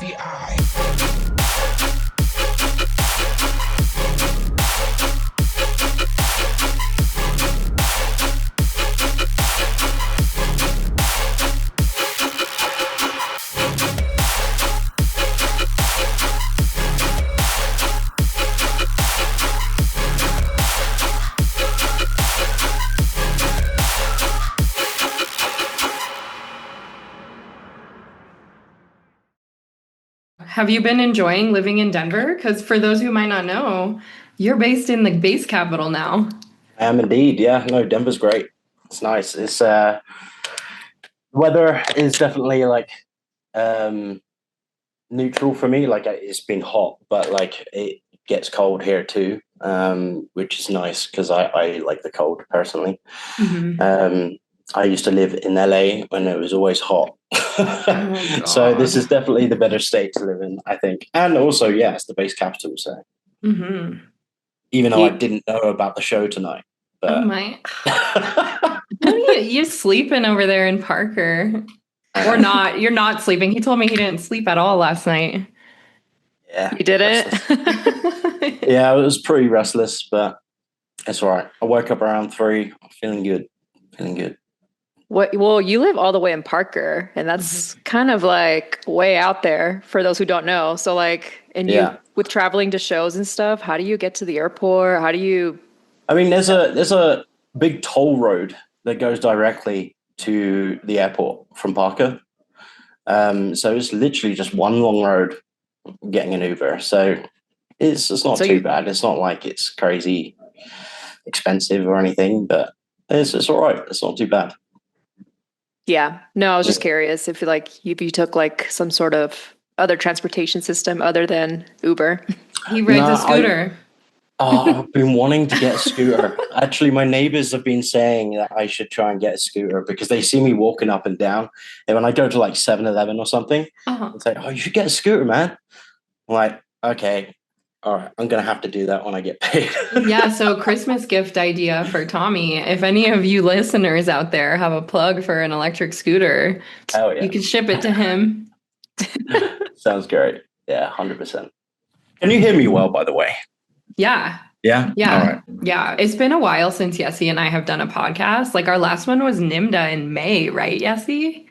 FBI. Have you been enjoying living in Denver? Because for those who might not know, you're based in the bass capital now. I am indeed. Yeah, no, Denver's great. It's nice. It's weather is definitely like neutral for me. Like it's been hot, but like it gets cold here too, which is nice because I like the cold personally. Mhm. I used to live in LA when it was always hot. Oh So this God. is definitely the better state to live in, I think. And also, yeah, it's the base capital. So Hmm. even though I You, didn't know about the show tonight, oh but my. What are you sleeping over there in Parker? Or uh, not? You're not sleeping. He told me he didn't sleep at all last night. yeah, You didn't? restless. Yeah, it was pretty restless, but it's all right. I woke up around 3. I'm feeling good. Feeling good. Well, you live all the way in Parker, and that's kind of like way out there for those who don't know. So like, and you Yeah. with traveling to shows and stuff, how do you get to the airport? How do you? I mean, there's a big toll road that goes directly to the airport from Parker. So it's literally just one long road getting an Uber. So it's not So too you, bad. It's not like it's crazy expensive or anything, but it's all right. It's not too bad. yeah. No, I was Yeah. just curious if you took like some sort of other transportation system other than Uber. He rides No, a scooter. I've been wanting to get a scooter. Actually, my neighbors have been saying that I should try and get a scooter because they see me walking up and down. And when I go to like 7-Eleven or something, Uh-huh. it's like, oh, you should get a scooter, man. I'm like, okay, all right, I'm going to have to do that when I get paid. Yeah, so Christmas gift idea for Tommy. If any of you listeners out there have a plug for an electric scooter, Hell you yeah. can ship it to him. Sounds great. Yeah, 100%. Can you hear me well, by the way? Yeah. Yeah? Yeah. All right. Yeah. It's been a while since Yessie and I have done a podcast. Like our last one was NIMDA in May, right, Yessie?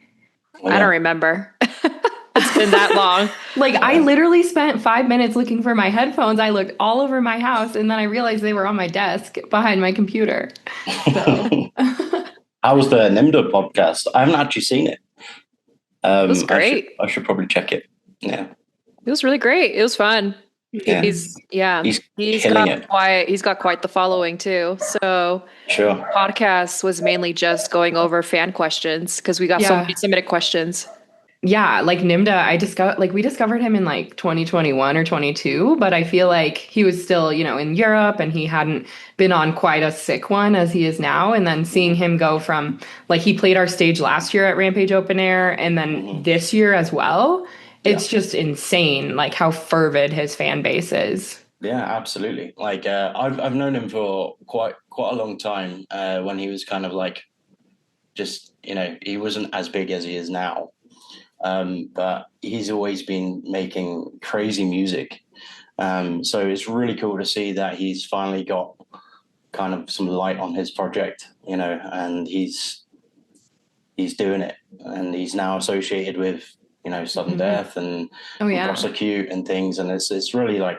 Well, I don't yeah. remember. It's been that long. Like I literally spent 5 minutes looking for my headphones. I looked all over my house and then I realized they were on my desk behind my computer. So How was the NIMDA podcast? I haven't actually seen it. It was great. I should probably check it. Yeah. It was really great. It was fun. Yeah. He's killing it. he's got quite the following too. So Sure. podcast was mainly just going over fan questions because we got so Yeah. many submitted questions. yeah, like NIMDA, we discovered him in like 2021 or 22, but I feel like he was still, in Europe and he hadn't been on quite a sick one as he is now. And then seeing him go from like he played our stage last year at Rampage Open Air and then this year as well. It's just insane like how fervid his fan base is. Yeah, absolutely. Like I've known him for quite a long time. When he was kind of like just he wasn't as big as he is now. But he's always been making crazy music. So it's really cool to see that he's finally got kind of some light on his project, and he's doing it, and he's now associated with sudden death and Oh yeah. prosecute and things, and it's really like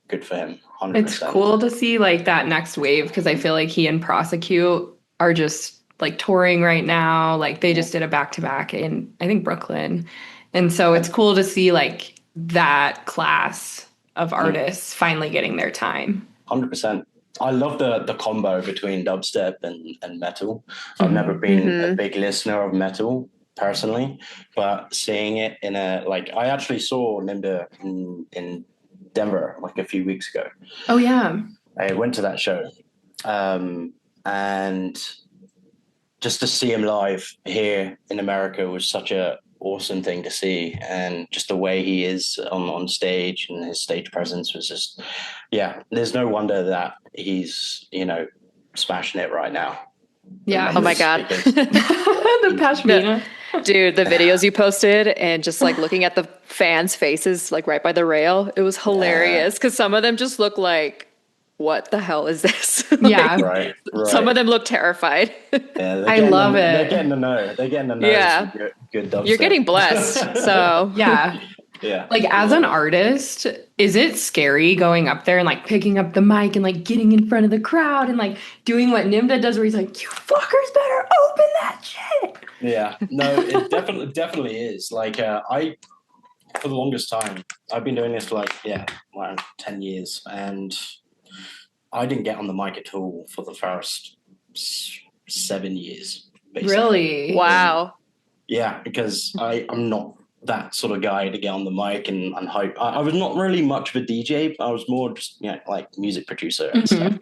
good for him. 100%. It's cool to see like that next wave because I feel like he and Prosecute are just like touring right now. Like they just did a back-to-back in I think Brooklyn. And so it's cool to see like that class of artists finally getting their time. 100%. I love the combo between dubstep and metal. I've never been a big listener of metal personally, but seeing it in I actually saw Nimda in Denver like a few weeks ago. Oh yeah. I went to that show, and just to see him live here in America was such a awesome thing to see, and just the way he is on stage and his stage presence was just there's no wonder that he's smashing it right now. Yeah. Oh my God. The pashmina. Dude, the videos you posted and just like looking at the fans' faces like right by the rail, it was hilarious because some of them just look like, what the hell is this? Yeah. Right. Some of them look terrified. Yeah, I love it. They're getting to know. They're getting to know Yeah. some good dubstep. You're getting blessed. So Yeah. Yeah. Like as an artist, is it scary going up there and like picking up the mic and like getting in front of the crowd and like doing what Nimda does where he's like, you fuckers better open that shit. Yeah. No, it definitely is. Like for the longest time, I've been doing this for like, around 10 years, and I didn't get on the mic at all for the first 7 years. Basically. Really? wow. Yeah, because I'm not that sort of guy to get on the mic and hype. I was not really much of a DJ. I was more just like music producer and stuff.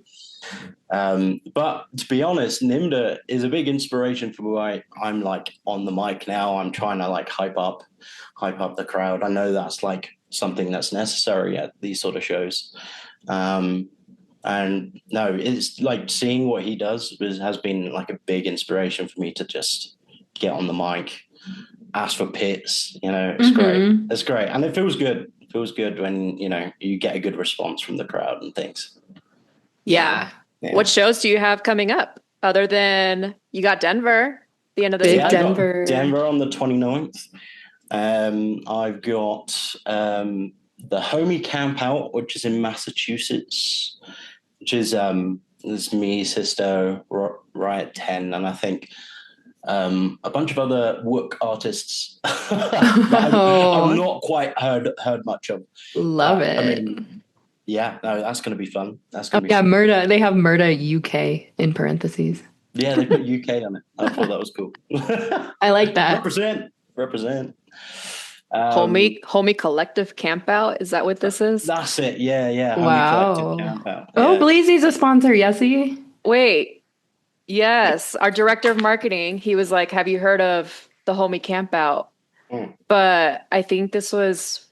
But to be honest, Nimda is a big inspiration for why I'm like on the mic now. I'm trying to like hype up the crowd. I know that's like something that's necessary at these sort of shows. And no, it's like seeing what he does has been like a big inspiration for me to just get on the mic, ask for pits. It's great. It's great, and it feels good. It feels good when you get a good response from the crowd and things. Yeah. What shows do you have coming up other than you got Denver the end of this month? Denver. Denver on the 29th. I've got the Homie Camp Out, which is in Massachusetts, which is there's me, Sisto, Riot 10, and I think a bunch of other work artists that I've not quite heard much of. Love it. I mean, yeah, no, that's going to be fun. That's going to be Murda. They have Murda UK in parentheses. Yeah, they put UK on it. I thought that was cool. I like that. Represent. Homie Collective Campout. Is that what this is? That's it. Yeah. Wow. Homie Collective Campout. Oh, Bleezy's a sponsor, Yesy. Wait. Yes. Our director of marketing, he was like, have you heard of the Homie Campout? But I think this was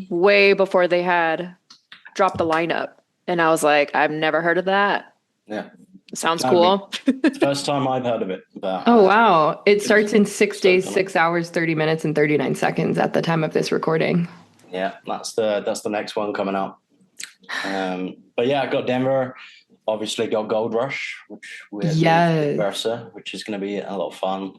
way before they had dropped the lineup. And I was like, I've never heard of that. Yeah. Sounds cool. First time I've heard of it. But oh, wow. It starts in 6 days, 6 hours, 30 minutes, and 39 seconds at the time of this recording. Yeah, that's the next one coming up. But yeah, I got Denver. Obviously got Gold Rush, which we're Versa, which is going to be a lot of fun.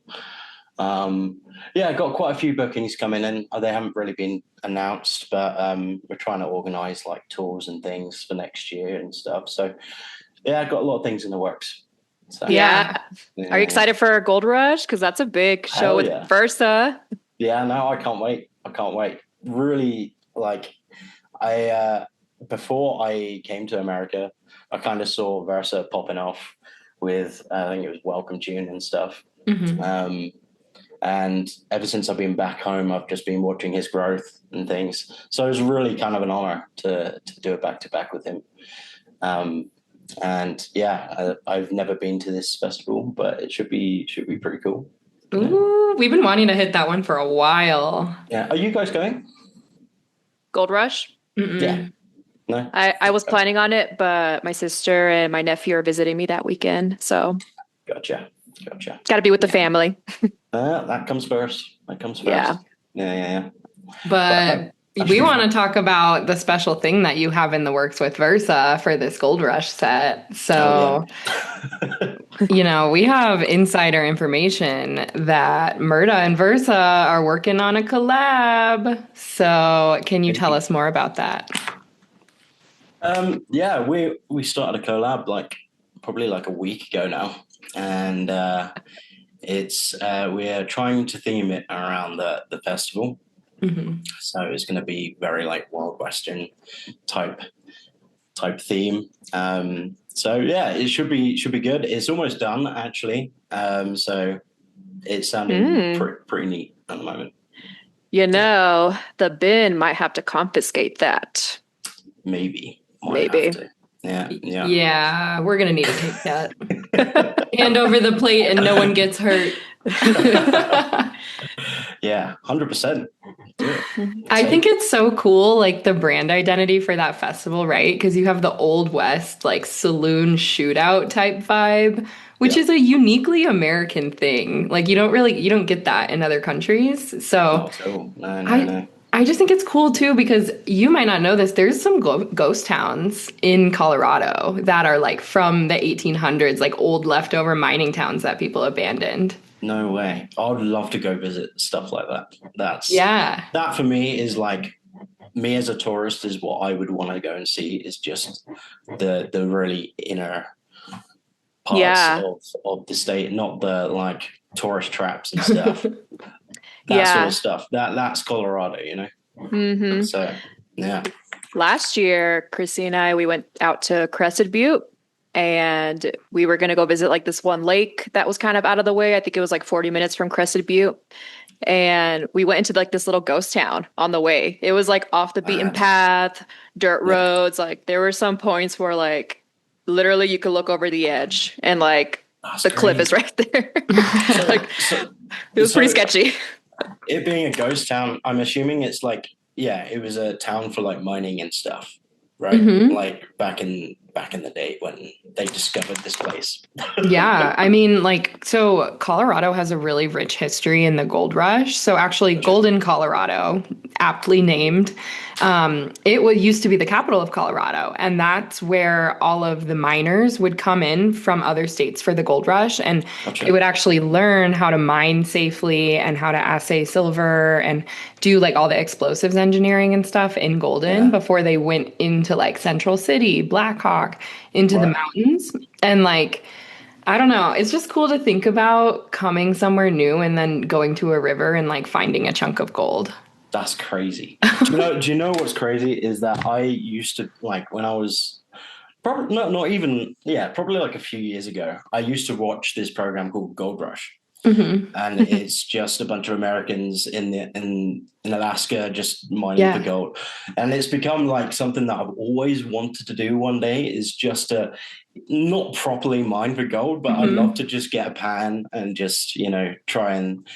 I got quite a few bookings coming in. They haven't really been announced, but we're trying to organize like tours and things for next year and stuff. So yeah, I've got a lot of things in the works. So, yeah. Are you excited for Gold Rush? Because that's a big show with Versa. Yeah, no, I can't wait. Really, like, before I came to America, I kind of saw Versa popping off with, I think it was Welcome Tune and stuff. And ever since I've been back home, I've just been watching his growth and things. So it was really kind of an honor to do it back to back with him. And yeah, I've never been to this festival, but it should be pretty cool. Ooh, we've been wanting to hit that one for a while. Yeah. Are you guys going? Gold Rush? Yeah. No? I was planning on it, but my sister and my nephew are visiting me that weekend. So Gotcha. Got to be with the family. That comes first. Yeah. But we want to talk about the special thing that you have in the works with Versa for this Gold Rush set. So, we have insider information that Murda and Versa are working on a collab. So can you tell us more about that? We started a collab probably a week ago now. And it's we're trying to theme it around the festival. So it's going to be very Wild Western type theme. So yeah, it should be good. It's almost done actually. So it's sounding pretty neat at the moment. The bin might have to confiscate that. Maybe. Yeah, we're gonna need to take that. Hand over the plate and no one gets hurt. Yeah, 100%. I think it's so cool, the brand identity for that festival, right? Because you have the Old West, saloon shootout type vibe which is a uniquely American thing. Like you don't get that in other countries. So Not at all. No, no, I no. I just think it's cool too because you might not know this. There's some ghost towns in Colorado that are like from the 1800s, like old leftover mining towns that people abandoned. No way. I would love to go visit stuff like that. Yeah. That for me is like, me as a tourist is what I would want to go and see, is just the really inner parts Yeah. of the state, not the like tourist traps and stuff. That sort Yeah. of stuff. That's Colorado, you know. Mm-hmm. So yeah. Last year, Chrissy and I, we went out to Crested Butte and we were going to go visit like this one lake that was kind of out of the way. I think it was like 40 minutes from Crested Butte. And we went into like this little ghost town on the way. It was like off the beaten path, dirt roads. Like there were some points where like literally you could look over the edge and like That's the cliff is crazy. right there. Like it was pretty sketchy. It being a ghost town, I'm assuming it's like, yeah, it was a town for like mining and stuff, right? Mhm. Like back in the day when they discovered this place. Yeah, I mean, like, so Colorado has a really rich history in the gold rush. So actually, Golden, Colorado, aptly named, used to be the capital of Colorado, and that's where all of the miners would come in from other states for the gold rush, and Gotcha. they would actually learn how to mine safely and how to assay silver and do like all the explosives engineering and stuff in Golden before they went into like Central City, Blackhawk, into the mountains, and like. I don't know. It's just cool to think about coming somewhere new and then going to a river and like finding a chunk of gold. That's crazy. Do you know what's crazy is that I used to, like, when I was probably probably like a few years ago, I used to watch this program called Gold Rush. Mm-hmm. And it's just a bunch of Americans in Alaska just mining for gold. And it's become like something that I've always wanted to do one day, is just to not properly mine for gold, but I'd love to just get a pan and just, you know, try and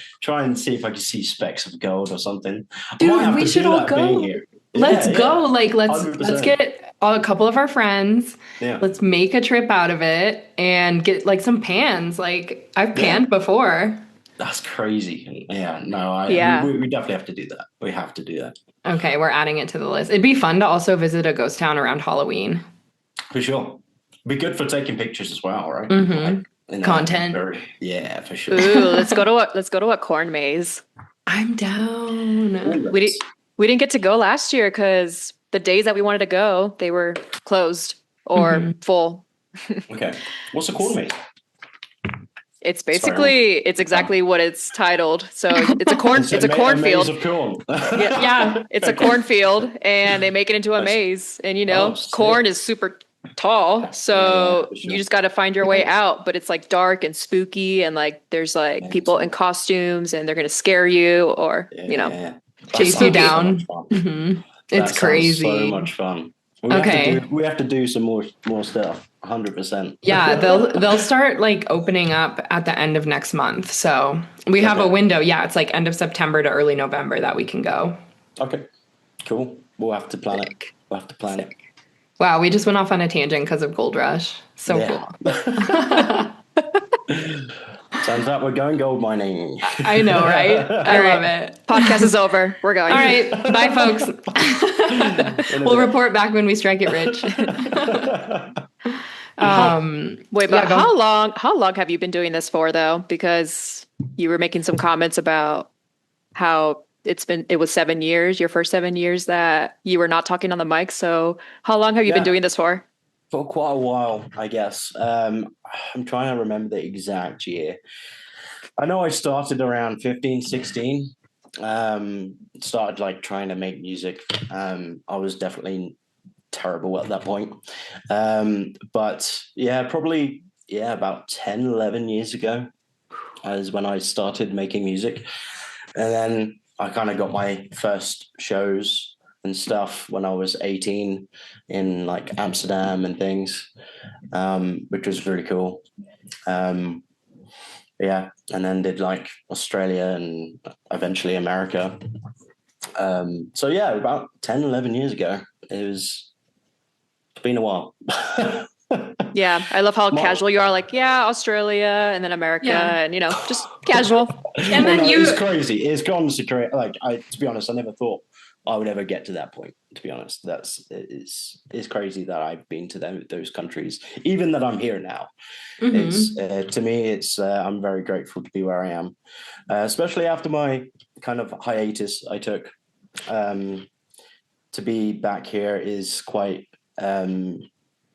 see if I can see specks of gold or something. Dude, we should all go. Here. Let's go. Like, let's 100%. get a couple of our friends. Yeah. Let's make a trip out of it and get like some pans. Like, I've panned before. That's crazy. Yeah, no, we definitely have to do that. We have to do that. Okay, we're adding it to the list. It'd be fun to also visit a ghost town around Halloween. For sure. Be good for taking pictures as well, right? Mm-hmm. Like, content. Yeah, for sure. Ooh, let's go to a corn maze. I'm down. We didn't get to go last year because the days that we wanted to go, they were closed or full. Okay. What's a corn maze? It's basically, it's exactly what it's titled. So it's a cornfield. A maze of corn. Yeah, it's a cornfield, and they make it into a maze. And you know, corn is super tall, so you just got to find your way out. But it's like dark and spooky, and like there's like people in costumes, and they're gonna scare you, or you know, chase you down. It's crazy. So much fun. We have to do some more stuff. 100%. Yeah, they'll start like opening up at the end of next month. So we have a window. Yeah, it's like end of September to early November that we can go. Okay, cool. We'll have to plan it. Wow, we just went off on a tangent because of Gold Rush. So cool. Sounds like we're going gold mining. I know, right? I love it. Podcast is over. We're going. All right, bye, folks. We'll report back when we strike it rich. Wait, but how long have you been doing this for though? Because you were making some comments about how it was 7 years, your first 7 years that you were not talking on the mic. So how long have you been doing this for? For quite a while, I guess. I'm trying to remember the exact year. I know I started around 15, 16. Started like trying to make music. I was definitely terrible at that point. But yeah, probably, about 10, 11 years ago is when I started making music. And then I kind of got my first shows and stuff when I was 18 in like Amsterdam and things, which was really cool. And then did like Australia and eventually America. So about 10, 11 years ago, it's been a while. Yeah, I love how My- casual you are. Like, yeah, Australia and then America, Yeah. and just casual. And then it's crazy. It's gone to create. Like, to be honest, I never thought I would ever get to that point. To be honest, it's crazy that I've been to those countries. Even that I'm here now, it's to me, it's I'm very grateful to be where I am, especially after my kind of hiatus I took. To be back here is quite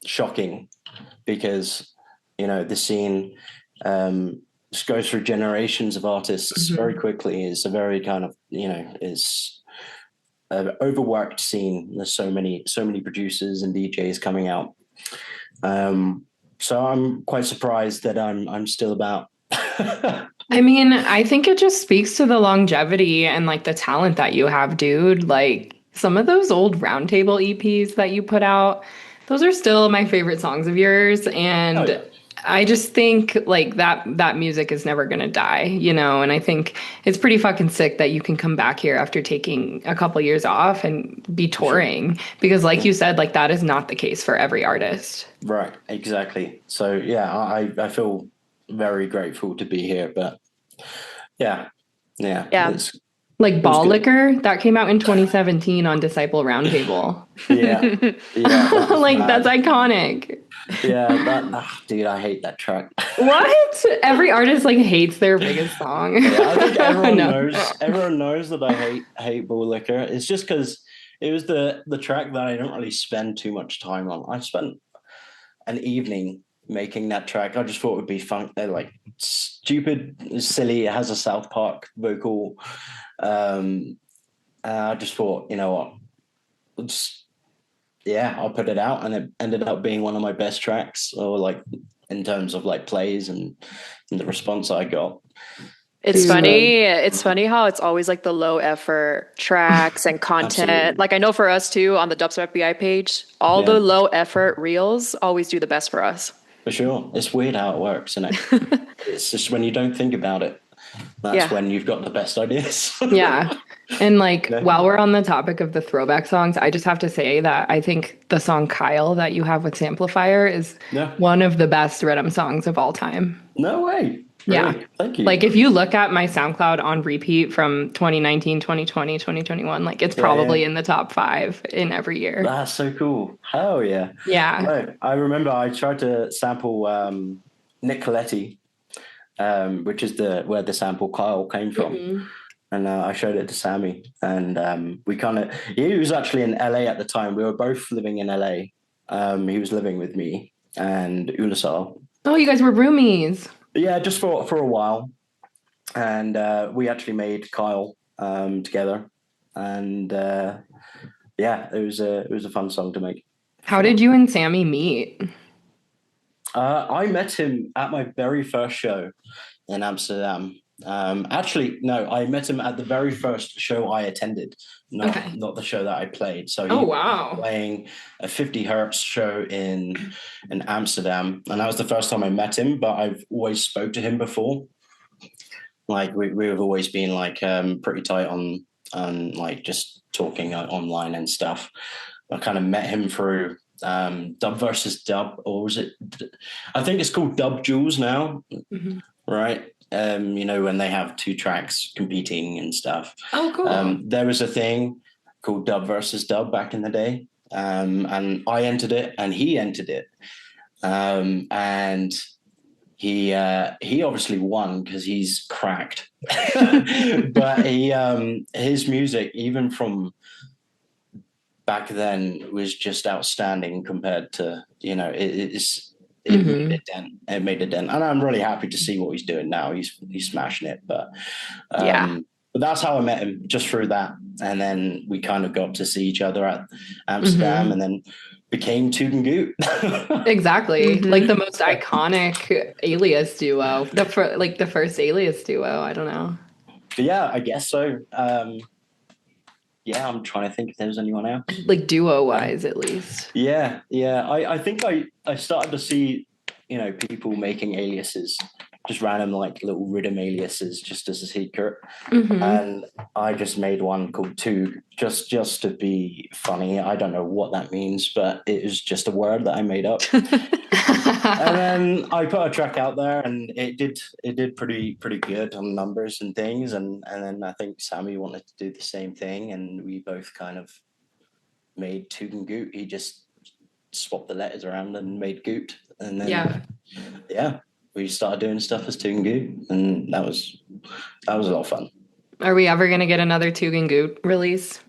shocking because the scene just goes through generations of artists very quickly. It's a very kind of it's an overworked scene. There's so many producers and DJs coming out. So I'm quite surprised that I'm still about. I mean, I think it just speaks to the longevity and like the talent that you have, dude. Like some of those old Roundtable EPs that you put out, those are still my favorite songs of yours. And Oh, yeah. I just think like that music is never gonna die, and I think it's pretty fucking sick that you can come back here after taking a couple years off and be touring. Because like you said, like that is not the case for every artist. Right, exactly. So yeah, I feel very grateful to be here, but yeah. It's Like Ball good. Liquor, that came out in 2017 on Disciple Roundtable. Yeah, Like that's iconic. Yeah, dude, I hate that track. What? Every artist like hates their biggest song. Yeah, I think everyone No. knows. Everyone knows that I hate Bull Liquor. It's just because it was the track that I don't really spend too much time on. I spent an evening making that track. I just thought it would be fun. They're like stupid, silly. It has a South Park vocal. I just thought, you know what? I'll put it out, and it ended up being one of my best tracks, or like in terms of like plays and the response I got. It's funny. It's funny how it's always like the low effort tracks and content. Absolutely. Like I know for us too on the DUBSTEP FBI page, all the low effort reels always do the best for us. For sure. It's weird how it works, isn't it? It's just when you don't think about it, that's when you've got the best ideas. Yeah. And like while we're on the topic of the throwback songs, I just have to say that I think the song Kyle that you have with Samplifier is one of the best rhythm songs of all time. No way. Yeah. Really? Thank you. Like if you look at my SoundCloud on repeat from 2019, 2020, 2021, like it's probably in the top 5 in every year. That's so cool. Hell yeah. Yeah. No, I remember I tried to sample Nick Coletti, which is where the sample Kyle came from. And I showed it to Sammy, and he was actually in LA at the time. We were both living in LA. He was living with me and Ulasal. Oh, you guys were roomies. Yeah, just for a while. And we actually made Kyle together. And it was a fun song to make. How did you and Sammy meet? I met him at my very first show in Amsterdam. Actually, no, I met him at the very first show I attended, not the show that I played. So he was playing a 50 hertz show in Amsterdam, and that was the first time I met him. But I've always spoke to him before. Like we've always been like pretty tight on like just talking online and stuff. I kind of met him through Dub versus Dub, or was it? I think it's called Dub Jules now, right? When they have 2 tracks competing and stuff. Oh, cool. There was a thing called Dub versus Dub back in the day, and I entered it, and he entered it, and he obviously won because he's cracked, but his music, even from back then, was just outstanding compared to it made a dent. It made a dent, and I'm really happy to see what he's doing now. He's smashing it, but that's how I met him, just through that, and then we kind of got to see each other at Amsterdam, and then became Toot and Goot. Exactly, like the most iconic Alias duo, the first Alias duo. I don't know. Yeah, I guess so. I'm trying to think if there's anyone else. Like duo-wise, at least. Yeah. I think I started to see, people making aliases just random like little rhythm aliases just as a secret. Mhm. And I just made one called Toog just to be funny. I don't know what that means, but it was just a word that I made up. And then I put a track out there, and it did pretty good on numbers and things. And then I think Sammy wanted to do the same thing, and we both kind of made Toog and Goot. He just swapped the letters around and made Goot, and then we started doing stuff as Toog and Goot, and that was a lot of fun. Are we ever gonna get another Toog and Goot release?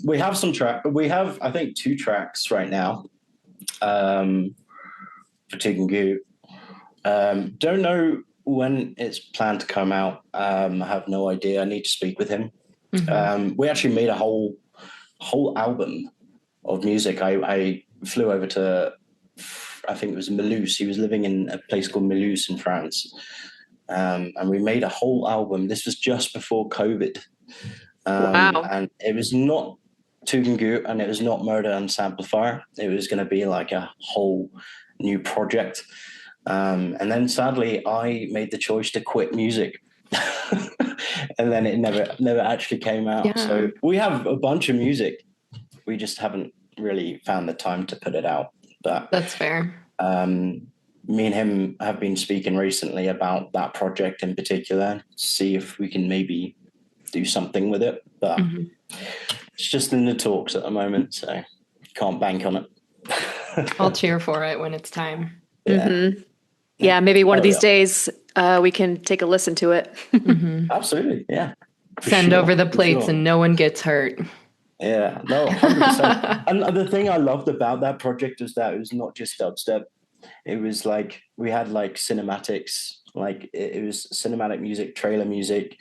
We have some track. We have, I think, 2 tracks right now. For Toog and Goot. Don't know when it's planned to come out. I have no idea. I need to speak with him. Mhm. We actually made a whole album of music. I flew over to, I think it was Mulhouse. He was living in a place called Mulhouse in France. And we made a whole album. This was just before COVID. Wow. And it was not Toog and Goot, and it was not Murder and Samplifier. It was going to be like a whole new project. And then sadly, I made the choice to quit music. And then it never actually came out. Yeah. So we have a bunch of music. We just haven't really found the time to put it out. But That's fair. me and him have been speaking recently about that project in particular, see if we can maybe do something with it. But it's just in the talks at the moment, so can't bank on it. I'll cheer for it when it's time. Yeah. Mm-hmm. Yeah, maybe one of these days we can take a listen to it. Absolutely, yeah. Send over the plates and no one gets hurt. Yeah, no, 100%. And the thing I loved about that project was that it was not just dubstep. It was like we had like cinematics, like it was cinematic music, trailer music,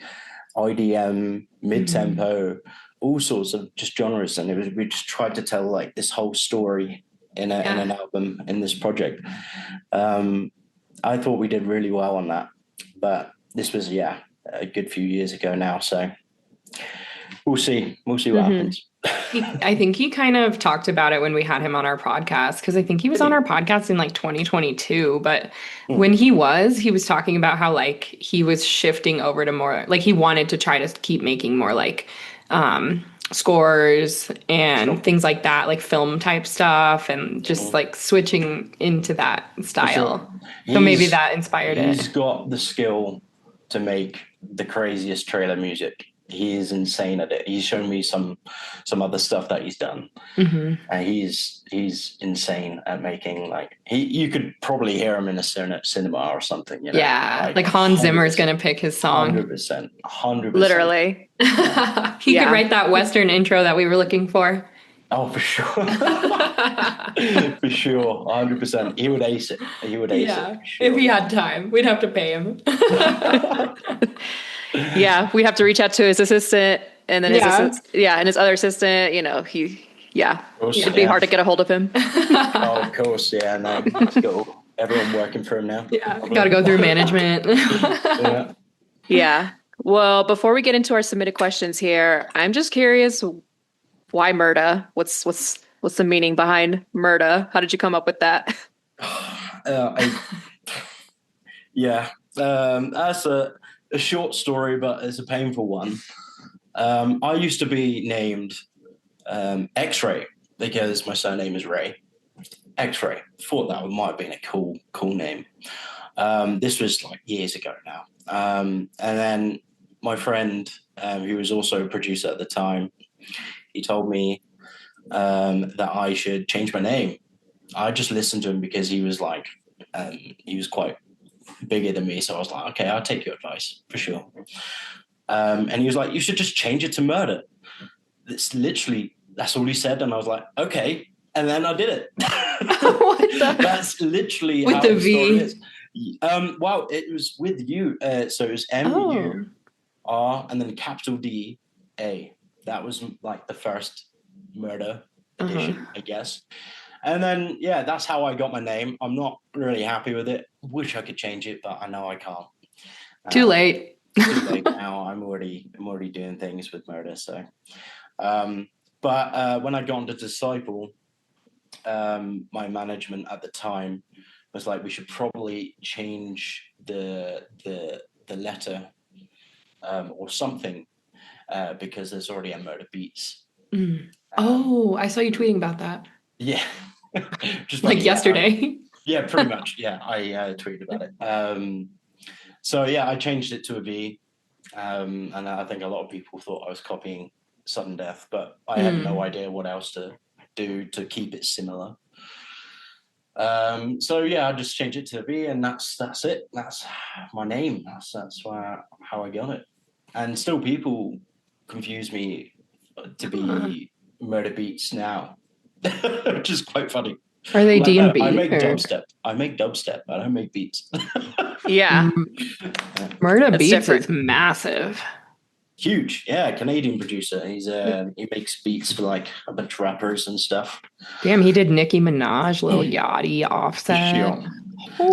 IDM, mid-tempo, all sorts of just genres. And we just tried to tell like this whole story in an album in this project. I thought we did really well on that, but this was a good few years ago now. So we'll see what happens. I think he kind of talked about it when we had him on our podcast, because I think he was on our podcast in like 2022. But when he was talking about how like he was shifting over to more like he wanted to try to keep making more like scores and things like that, like film type stuff, and just like switching into that style. So maybe that inspired it. He's got the skill to make the craziest trailer music. He is insane at it. He's shown me some other stuff that he's done, and he's insane at making like you could probably hear him in a cinema or something. You know? Yeah, like Hans Zimmer is gonna pick his song. 100%. Literally. He could write that Western intro that we were looking for. Oh, for sure. For sure. 100%. He would ace it. He would ace it. For sure. If he had time, we'd have to pay him. Yeah, we have to reach out to his assistant, and then and his other assistant. You know, it'd be hard to get a hold of him. Oh, of course, yeah. No, let's go. Everyone working for him now. Yeah, got to go through management. Yeah. Well, before we get into our submitted questions here, I'm just curious, why MVRDA? What's the meaning behind MVRDA? How did you come up with that? That's a short story, but it's a painful one. I used to be named X-Ray because my surname is Ray. X-Ray. Thought that might have been a cool name. This was like years ago now. And then my friend, who was also a producer at the time, he told me that I should change my name. I just listened to him because he was like, he was quite bigger than me. So I was like, okay, I'll take your advice for sure. And he was like, you should just change it to MVRDA. That's all he said. And I was like, okay. And then I did it. That's literally with how the the V. story is. Well, it was with you. So it was MUR and then capital DA. That was like the first MVRDA edition, I guess. And then, that's how I got my name. I'm not really happy with it. Wish I could change it, but I know I can't. Too late. Too late now. I'm already doing things with MVRDA. So, but when I got into Disciple, my management at the time was like, we should probably change the letter or something because there's already a Murder Beats. Oh, I saw you tweeting about that. Yeah. Just like yesterday. Yeah, pretty much. Yeah, I tweeted about it. So yeah, I changed it to a V, and I think a lot of people thought I was copying Sudden Death, but I had no idea what else to do to keep it similar. So yeah, I just changed it to a V, and that's it. That's my name. That's how I got it. And still, people confuse me to be Murder Beats now, which is quite funny. Are they D&B? I make dubstep. I don't make beats. Yeah. Murder That's Beats different. is massive. Huge. Yeah, Canadian producer. He's he makes beats for like a bunch of rappers and stuff. Damn, he did Nicki Minaj, Lil Yachty, Offset. Sure.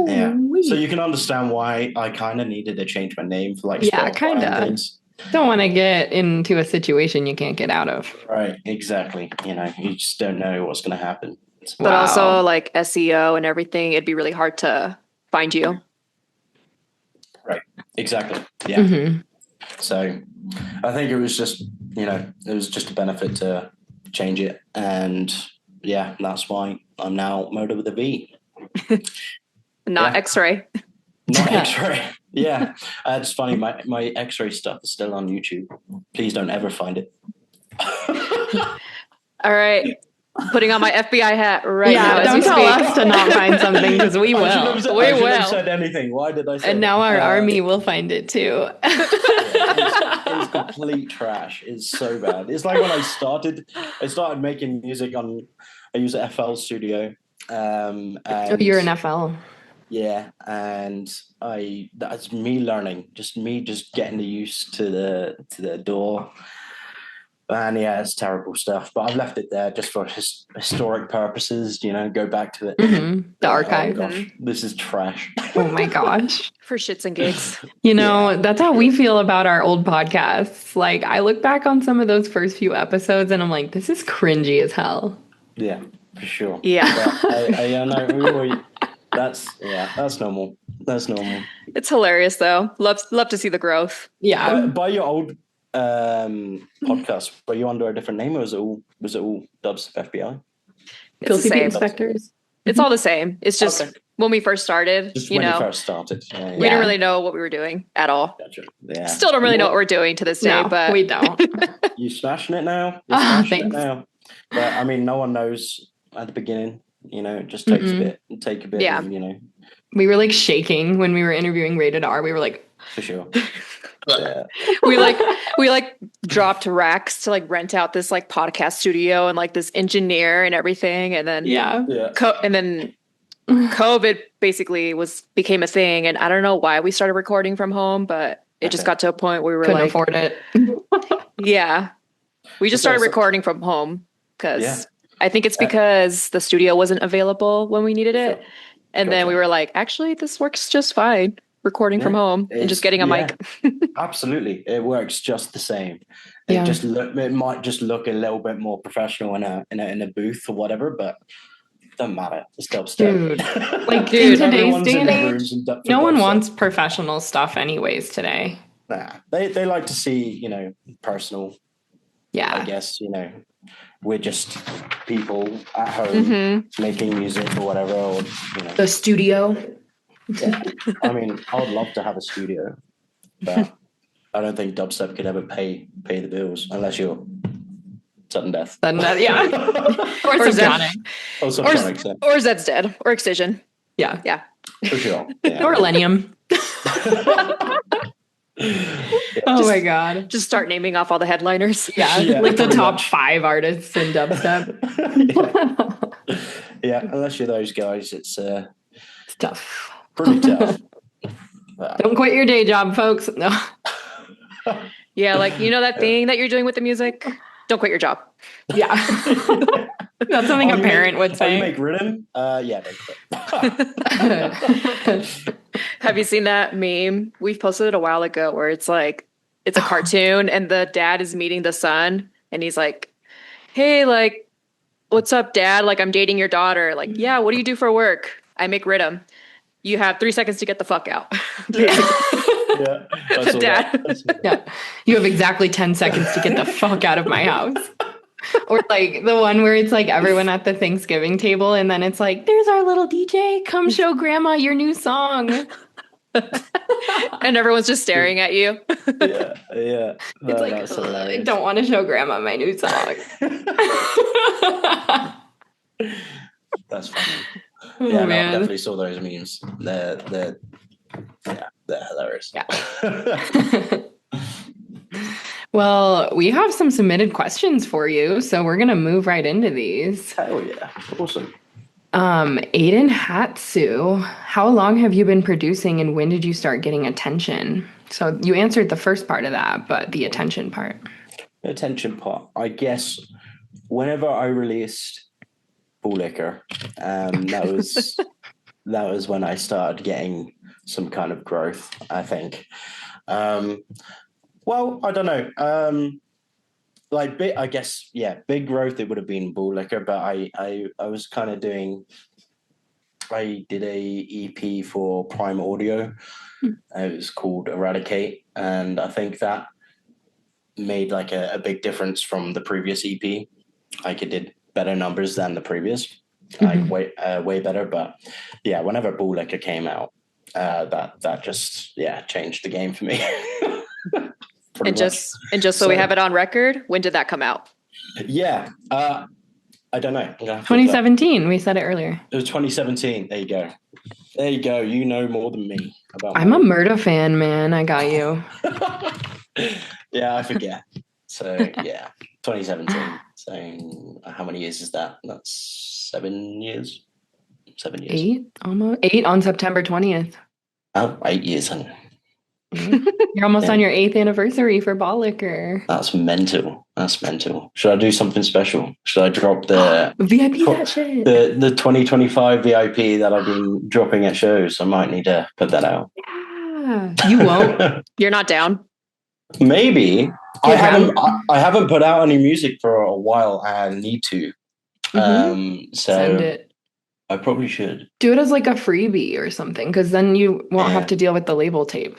Yeah. So you can understand why I kind of needed to change my name for like Yeah, Spotify kinda. and things. Don't want to get into a situation you can't get out of. Right. Exactly. You know, you just don't know what's going to happen. But Wow. also like SEO and everything, it'd be really hard to find you. Right. Exactly. Yeah. Mm-hmm. So I think it was just, it was just a benefit to change it. And yeah, that's why I'm now Murder with a V. Not Yeah. X-ray. Not X-ray. Yeah. It's funny. My X-ray stuff is still on YouTube. Please don't ever find it. All right. Putting on my FBI hat right now. Yeah, as don't we tell speak. us to not find something because we will. I We shouldn't will. have said anything. Why did I say And that? now our army will find it too. It's complete trash. It's so bad. It's like when I started making music I use FL Studio. And Oh, you're an FL. yeah, and that's me learning, just getting used to the DAW. And yeah, it's terrible stuff. But I've left it there just for historic purposes, go back to it. Mm-hmm. The archive. Oh gosh, this is trash. Oh my gosh. For shits and gigs. That's how we feel about our old podcasts. Like, I look back on some of those first few episodes and I'm like, this is cringy as hell. Yeah, for sure. Yeah. But that's normal. That's normal. It's hilarious though. Love to see the growth. Yeah. By your old podcast, were you under a different name, or was it all DUBSTEP FBI? It's the Filthy Beat same. Inspectors. It's all the same. It's just Okay. when we first started, Just when you first started. Yeah, we didn't really know what we were doing at all. Gotcha. Yeah. Still don't really know what we're doing to this day, No, but we don't. You smashing it now. You're smashing Thanks. it now. But I mean, no one knows at the beginning. It just takes a bit. Take a bit. Yeah. And, We were like shaking when we were interviewing Rated R. We were like, for sure. Yeah. we dropped racks to like rent out this like podcast studio and like this engineer and everything, and then yeah. and then COVID basically became a thing, and I don't know why we started recording from home, but it just got to a point where we were Couldn't like, afford it. yeah, we just started recording from home because I think it's because the studio wasn't available when we needed it, and then we were like, actually, this works just fine. Recording from home and just getting a mic. Absolutely, it works just the same. Yeah. It might just look a little bit more professional in a booth or whatever, but it doesn't matter. It's dubstep. Dude, like in today's Everyone's day in and the age, rooms and no one dubstep. wants professional stuff anyways today. Nah, they like to see personal. Yeah. I guess we're just people at home making music or whatever, or The studio. Yeah. I mean, I would love to have a studio, but I don't think dubstep could ever pay the bills unless you're Sudden Death. Yeah. Or Subtronic. Oh, Subtronic, yeah. Or Zed's Dead or Excision. Yeah. Yeah. For sure. Yeah. Or Lenium. Oh my God. Just start naming off all the headliners. Yeah. Like the top 5 artists in dubstep. Yeah, unless you're those guys, it's tough. pretty tough. Don't quit your day job, folks. No. Yeah, like that thing that you're doing with the music. Don't quit your job. Yeah. That's something a parent would say. You make rhythm? Yeah, don't quit. Have you seen that meme? We've posted it a while ago where it's like it's a cartoon and the dad is meeting the son and he's like, "Hey, like, what's up, dad? Like, I'm dating your daughter." Like, "Yeah, what do you do for work?" I make rhythm. You have 3 seconds to get the fuck out. Yeah, that's all Dad. Yeah. You have exactly 10 seconds to get the fuck out of my house. Or like the one where it's like everyone at the Thanksgiving table and then it's like, there's our little DJ. Come show grandma your new song. And everyone's just staring at you. Yeah, yeah. No, It's like, that's "Ugh, I hilarious. don't want to show grandma my new song. That's funny. Oh, Yeah, no, I man. definitely saw those memes. They're hilarious. Yeah. Well, we have some submitted questions for you, so we're gonna move right into these. Hell yeah. Awesome. Aiden Hatsu, how long have you been producing and when did you start getting attention? So you answered the first part of that, but the attention part. The attention part. I guess whenever I released Bull Liquor, that was when I started getting some kind of growth, I think. Well, I don't know. Like big, I guess, yeah, big growth. It would have been Bull Liquor, but I was kind of doing. I did a EP for Prime Audio. It was called Eradicate, and I think that made like a big difference from the previous EP. Like it did better numbers than the previous, like way better. But yeah, whenever Bull Liquor came out, that just changed the game for me. And just so we have it on record, when did that come out? Yeah, I don't know. 2017, we said it earlier. It was 2017. There you go. There you go. You know more than me about. I'm a Murda fan, man. I got you. Yeah, I forget. So yeah, 2017. So how many years is that? That's 7 years. 7 years. 8, almost 8 on September 20th. Oh, 8 years. Honey. You're almost on your 8th anniversary for Ball Liquor. That's mental. That's mental. Should I do something special? Should I drop the VIP that shit? The 2025 VIP that I've been dropping at shows? I might need to put that out. Yeah. You won't. You're not down? Maybe. Get I haven't put out any music for a while and I need to. So Send it. I probably should. Do it as like a freebie or something, because then you won't have to deal with the label tape.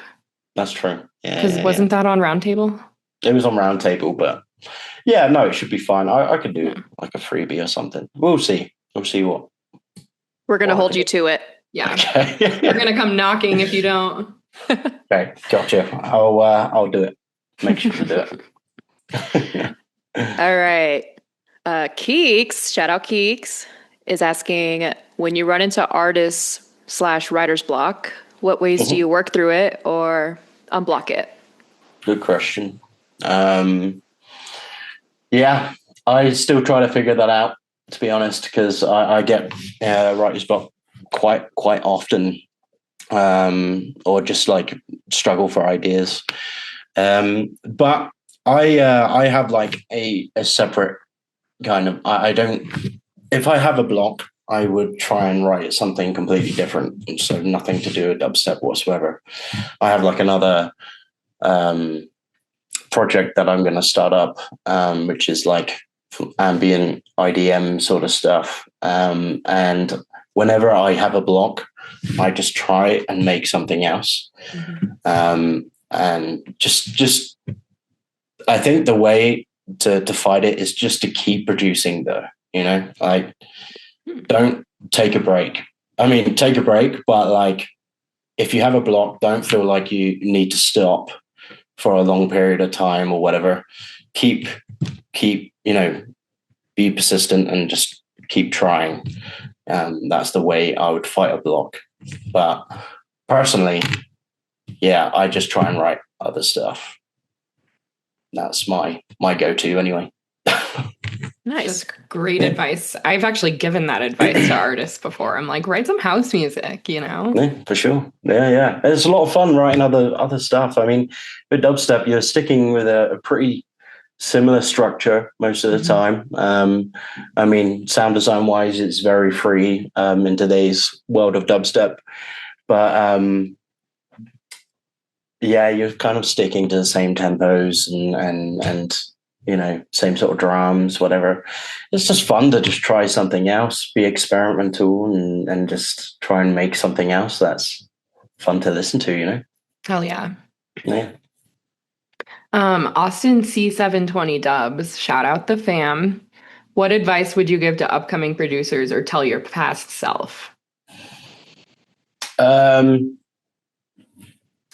That's true. Yeah. Because wasn't that on Roundtable? It was on Roundtable, but yeah, no, it should be fine. I could do like a freebie or something. We'll see. We'll see what. We're gonna hold you to it. Yeah. Okay. We're gonna come knocking if you don't. Okay, gotcha. I'll do it. Make sure to do it. All right. Keeks, shout out Keeks, is asking, when you run into artists/writer's block, what ways do you work through it or unblock it? Good question. Yeah, I still try to figure that out, to be honest, because I get writer's block quite often, or just like struggle for ideas. But I have like a separate kind of, I don't, if I have a block, I would try and write something completely different. So nothing to do with dubstep whatsoever. I have like another project that I'm going to start up, which is like ambient IDM sort of stuff. And whenever I have a block, I just try and make something else. And just, I think the way to fight it is just to keep producing though, you know, like don't take a break. I mean, take a break, but like if you have a block, don't feel like you need to stop for a long period of time or whatever. Keep, you know, be persistent and just keep trying. That's the way I would fight a block. But personally, yeah, I just try and write other stuff. That's my go-to anyway. Nice. That's great advice. I've actually given that advice to artists before. I'm like, write some house music, you know? Yeah, for sure. Yeah. It's a lot of fun writing other stuff. I mean, with dubstep, you're sticking with a pretty similar structure most of the time. I mean, sound design wise, it's very free in today's world of dubstep. But yeah, you're kind of sticking to the same tempos and same sort of drums, whatever. It's just fun to just try something else, be experimental, and just try and make something else that's fun to listen to. Hell yeah. Yeah. Austin C720 Dubs, shout out the fam. What advice would you give to upcoming producers or tell your past self?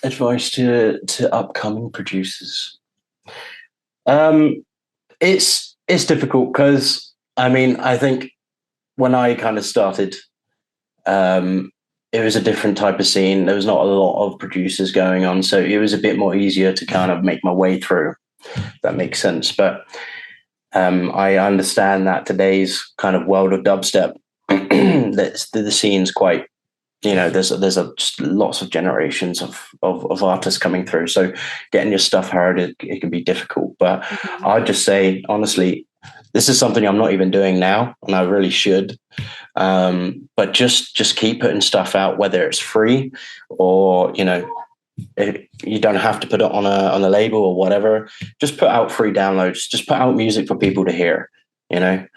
Advice to upcoming producers. It's difficult because I think when I kind of started, it was a different type of scene. There was not a lot of producers going on, so it was a bit more easier to kind of make my way through. If that makes sense. But I understand that today's kind of world of dubstep, the scene's quite, there's just lots of generations of artists coming through. So getting your stuff heard, it can be difficult. But I'd just say, honestly, this is something I'm not even doing now, and I really should. But just keep putting stuff out, whether it's free or, you don't have to put it on a label or whatever. Just put out free downloads. Just put out music for people to hear, And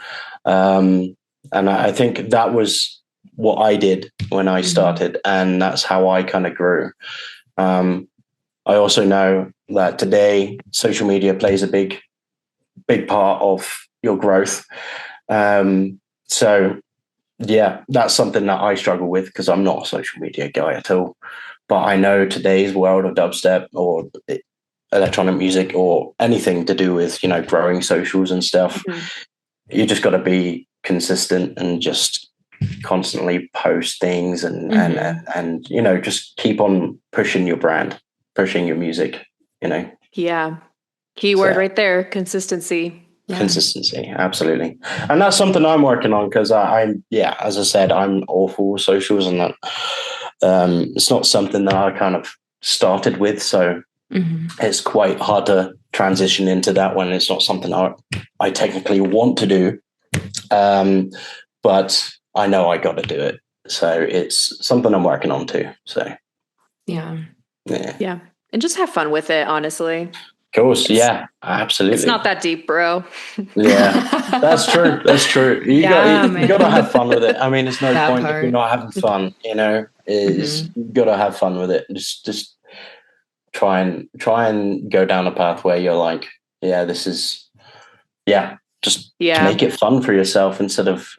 I think that was what I did when I started, and that's how I kind of grew. I also know that today social media plays a big part of your growth. So yeah, that's something that I struggle with because I'm not a social media guy at all. But I know today's world of dubstep or electronic music or anything to do with, growing socials and stuff, you just got to be consistent and just constantly post things and just keep on pushing your brand, pushing your music, Yeah. Keyword right there, consistency. Yeah. Consistency, absolutely. And that's something I'm working on because as I said, I'm awful with socials, and that it's not something that I kind of started with. So it's quite hard to transition into that when it's not something I technically want to do. But I know I got to do it. So it's something I'm working on too. So yeah. And just have fun with it, honestly. Of course, yeah, absolutely. It's not that deep, bro. Yeah, that's true. That's true. You got to have fun with it. There's no point if you're not having fun. You got to have fun with it. Just try and go down a path where you're like, just make it fun for yourself instead of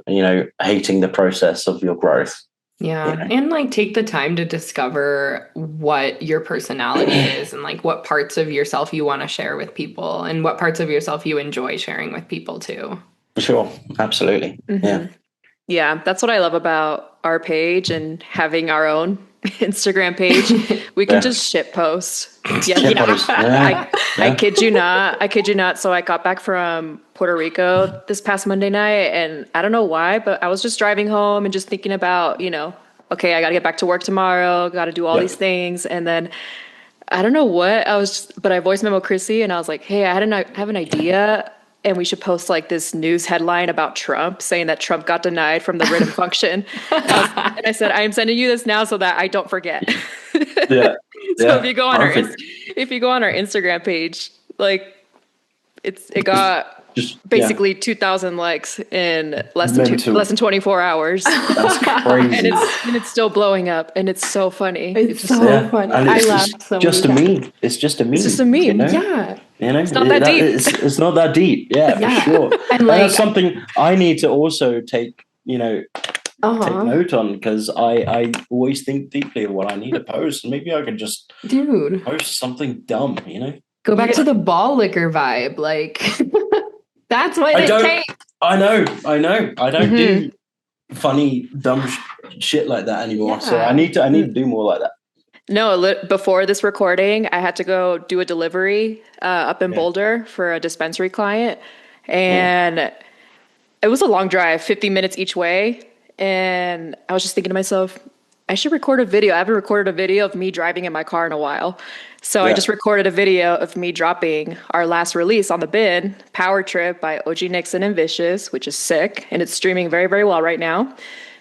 hating the process of your growth. Yeah. And take the time to discover what your personality is and what parts of yourself you want to share with people and what parts of yourself you enjoy sharing with people too. For sure. Absolutely. Yeah. Yeah. That's what I love about our page and having our own Instagram page. We can just shit post. I kid you not. So I got back from Puerto Rico this past Monday night, and I don't know why, but I was just driving home and just thinking about, okay, I got to get back to work tomorrow, got to do all these things. And then I don't know what but I voice memo Chrissy and I was like, hey, I have an idea, and we should post this news headline about Trump saying that Trump got denied from the written function. And I said, I am sending you this now so that I don't forget. So if you go on our Instagram page, it got just basically 2,000 likes in less than 24 hours. That's crazy. and it's still blowing up, and it's so funny. It's so funny. And I laugh so much. Just a meme. It's just a meme. It's just a meme. Yeah. It's not that deep. It's not that deep. Yeah, for sure. And that's something I need to also take note on, because I always think deeply of what I need to post. And maybe I could just post something dumb, Go back to the ball liquor vibe. That's what it takes. I know. I don't do funny, dumb shit like that anymore. Yeah. So I need to do more like that. No, before this recording, I had to go do a delivery up in Boulder for a dispensary client. And it was a long drive, 50 minutes each way. And I was just thinking to myself, I should record a video. I haven't recorded a video of me driving in my car in a while. So I just recorded a video of me dropping our last release on the bin, Power Trip by OG Nixon and Vicious, which is sick. And it's streaming very, very well right now.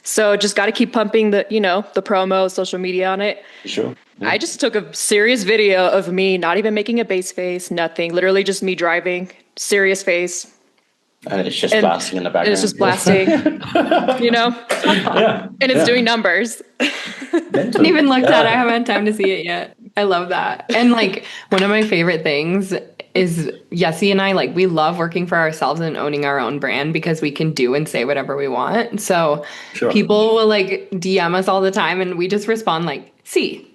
So just got to keep pumping the promo, social media on it. Sure. Yeah. I just took a serious video of me not even making a bass face, nothing. Literally just me driving serious face. And it's just blasting in the background. And it's just blasting, you know? Yeah. And it's doing numbers. Haven't even looked at it. I haven't had time to see it yet. I love that. And like one of my favorite things is Yessie and I, like, we love working for ourselves and owning our own brand because we can do and say whatever we want. So people will like DM us all the time and we just respond like, see.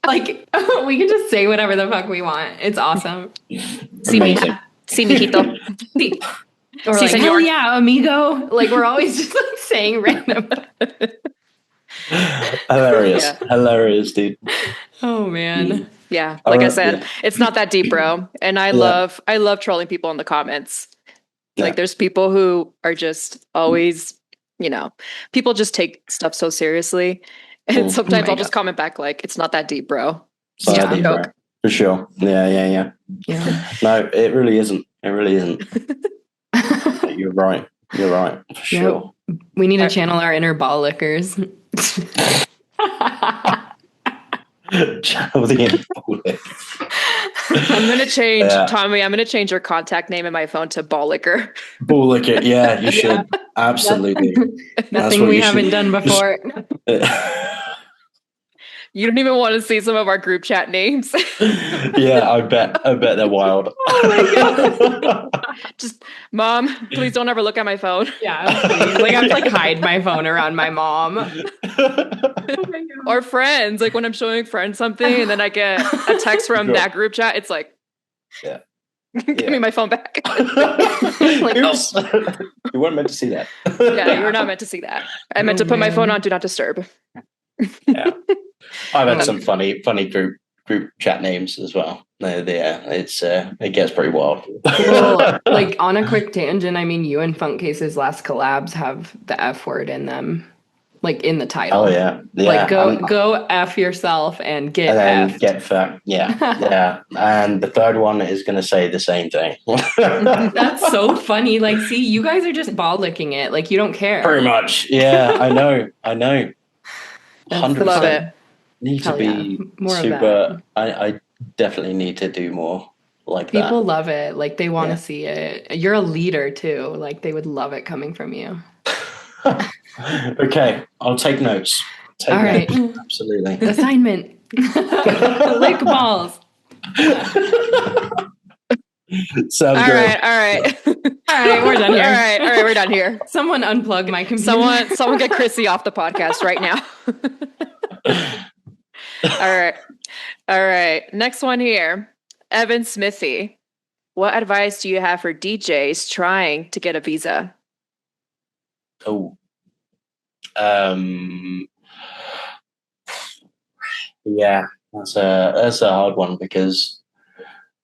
Like we can just say whatever the fuck we want. It's awesome. See, mijito. Sí. Or like, hell yeah, amigo. Like we're always just like saying random. Hilarious, dude. Oh man. Yeah, like I said, it's not that deep, bro. And I love trolling people in the comments. Like there's people who are just always, you know, people just take stuff so seriously. And sometimes I'll just comment back like, it's not that deep, bro. Deep, bro. For sure. Yeah. No, it really isn't. It really isn't. You're right. For sure. We need to channel our inner ball lickers. Channel the inner ball lickers. I'm going to change, Tommy, I'm going to change your contact name in my phone to Ball Licker. Ball Licker. Yeah, you should. Absolutely. Nothing we haven't done before. You don't even want to see some of our group chat names. Yeah, I bet they're wild. Oh my God. Just, Mom, please don't ever look at my phone. Yeah, please. Like I have to like hide my phone around my mom. Or friends, like when I'm showing friends something and then I get a text from that group chat, it's like, give me my phone back. Like, oops. You weren't meant to see that. Yeah, you were not meant to see that. I meant to put my phone on Do Not Disturb. Yeah. I've had some funny group chat names as well. It gets pretty wild. Well, like on a quick tangent, I mean, you and Funkcase's last collabs have the F word in them, like in the title. Oh yeah. Like go F yourself and get F. Get fucked. Yeah. And the third one is going to say the same thing. That's so funny. Like, see, you guys are just ball licking it. Like you don't care. Pretty much. Yeah, I know. 100%. Love it. Need to be more super. I definitely need to do more like that. People love it. Like they want to see it. You're a leader too. Like they would love it coming from you. Okay, I'll take notes. All right. Absolutely. Assignment. Lick balls. Sounds all good. All right, we're done here. All right, we're done here. Someone unplug my computer. Someone get Chrissy off the podcast right now. All right. Next one here. Evansmithie. What advice do you have for DJs trying to get a visa? Oh. Yeah, that's a hard one because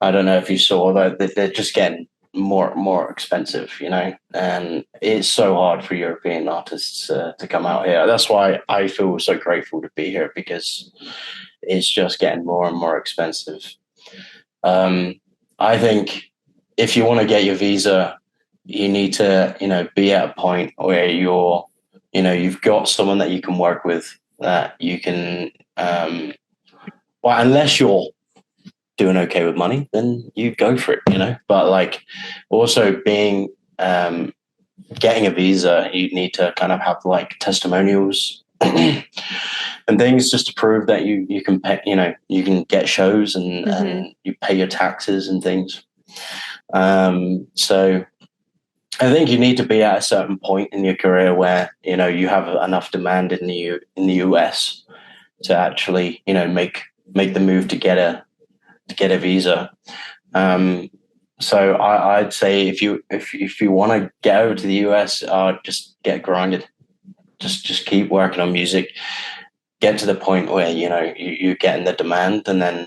I don't know if you saw that they're just getting more expensive, you know, and it's so hard for European artists to come out here. That's why I feel so grateful to be here because it's just getting more and more expensive. I think if you want to get your visa, you need to, you know, be at a point where you've got someone that you can work with, that you can, unless you're doing okay with money, then you go for it, you know. But like also getting a visa, you need to kind of have like testimonials and things just to prove that you can pay, you know, you can get shows and you pay your taxes and things. So I think you need to be at a certain point in your career where, you know, you have enough demand in the US to actually, you know, make the move to get a visa. So I'd say if you want to get over to the US, just get grinded. Just keep working on music. Get to the point where, you know, you're getting the demand, and then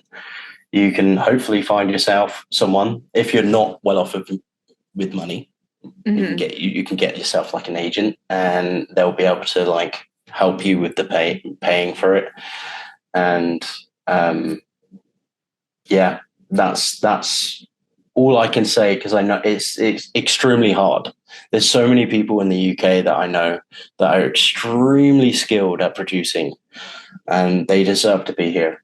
you can hopefully find yourself someone. If you're not well off with money, you can get yourself like an agent, and they'll be able to like help you with the paying for it. And yeah, that's all I can say, because I know it's extremely hard. There's so many people in the UK that I know that are extremely skilled at producing, and they deserve to be here.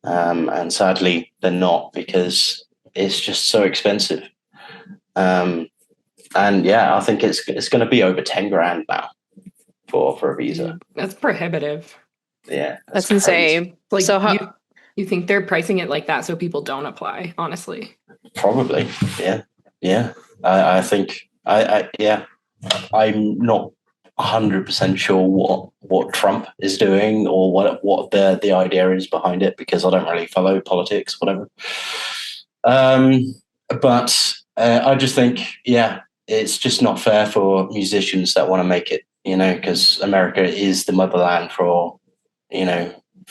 And sadly, they're not, because it's just so expensive. And yeah, I think it's going to be over 10 grand now for a visa. That's prohibitive. Yeah, That's insane. Like, so how, you think they're pricing it like that so people don't apply? Honestly, probably. Yeah. I think yeah. I'm not 100% sure what Trump is doing or what the idea is behind it, because I don't really follow politics, whatever. But I just think, yeah, it's just not fair for musicians that want to make it, because America is the motherland for,